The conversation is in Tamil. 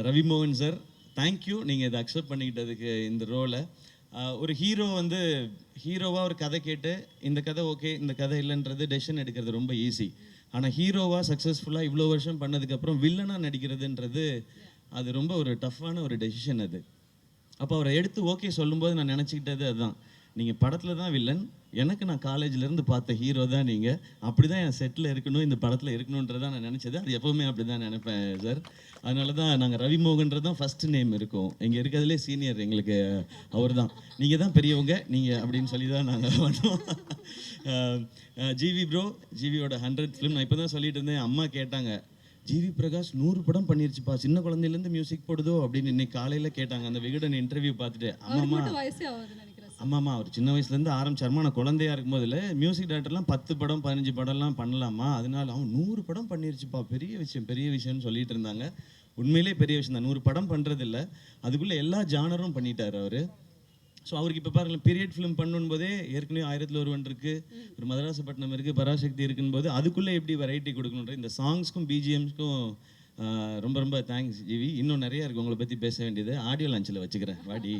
ரவி மோகன் சார், தேங்க்யூ நீங்கள் இதை அக்செப்ட் பண்ணிக்கிட்டதுக்கு இந்த ரோலை. ஒரு ஹீரோ வந்து ஹீரோவாக ஒரு கதை கேட்டு இந்த கதை ஓகே இந்த கதை இல்லைன்றது டெசிஷன் எடுக்கிறது ரொம்ப ஈஸி. ஆனால் ஹீரோவாக சக்ஸஸ்ஃபுல்லாக இவ்வளோ வருஷம் பண்ணதுக்கப்புறம் வில்லனாக நடிக்கிறதுன்றது அது ரொம்ப ஒரு டஃப்பான ஒரு டெசிஷன் அது. அப்போ அவரை எடுத்து ஓகே சொல்லும்போது நான் நினச்சிக்கிட்டது அதுதான், நீங்கள் படத்தில் தான் வில்லன், எனக்கு நான் காலேஜ்லேருந்து பார்த்த ஹீரோ தான் நீங்கள், அப்படி தான் என் செட்டில் இருக்கணும், இந்த படத்தில் இருக்கணுன்றதான் நான் நினச்சது. அது எப்போவுமே அப்படி தான் நினைப்பேன் சார். அதனால தான் நாங்கள் ரவி மோகன்றது தான் ஃபஸ்ட்டு நேம் இருக்கும். இங்கே இருக்கிறதுலே சீனியர் எங்களுக்கு அவர் தான். நீங்கள் தான் பெரியவங்க நீங்கள் அப்படின்னு சொல்லி தான் நாங்கள் பண்ணுவோம். ஜிவி ப்ரோ, ஜிவியோட 100th ஃபிலிம். நான் இப்போ தான் சொல்லிட்டு இருந்தேன், அம்மா கேட்டாங்க, ஜிவி பிரகாஷ் 100 படம் பண்ணிருச்சுப்பா, சின்ன குழந்தையிலேருந்து மியூசிக் போடுதோ அப்படின்னு இன்னைக்கு காலையில் கேட்டாங்க. அந்த விகடன் இன்டர்வியூ பார்த்துட்டு, அம்மாம்மா அவர் சின்ன வயசுலேருந்து ஆரம்பிச்சாருமா, நான் குழந்தையா இருக்கும்போதில் மியூசிக் டேரக்டர்லாம் 10 படம் 15 படம்லாம் பண்ணலாமா, அதனால அவன் 100 படம் பண்ணிருச்சுப்பா, பெரிய விஷயம் பெரிய விஷயம்னு சொல்லிட்டு இருந்தாங்க. உண்மையிலே பெரிய விஷயம் தான். 100 படம் பண்ணுறதில்ல, அதுக்குள்ளே எல்லா ஜானரும் பண்ணிட்டார் அவர். ஸோ அவருக்கு இப்போ பாருங்கள், பீரியட் ஃபிலிம் பண்ணும் போதே ஏற்கனவே 1000ல் ஒருவன் இருக்குது, ஒரு மதராசப்பட்டினம் இருக்குது, பராசக்தி இருக்குன்னு போது அதுக்குள்ளே எப்படி வெரைட்டி கொடுக்கணுன்ற இந்த சாங்ஸ்க்கும் பிஜிஎம்ஸ்க்கும் ரொம்ப ரொம்ப தேங்க்ஸ் ஜிவி. இன்னும் நிறையா இருக்குது உங்களை பற்றி பேச வேண்டியது. ஆடியோ லான்ச்சில் வச்சுக்கிறேன் வாடி.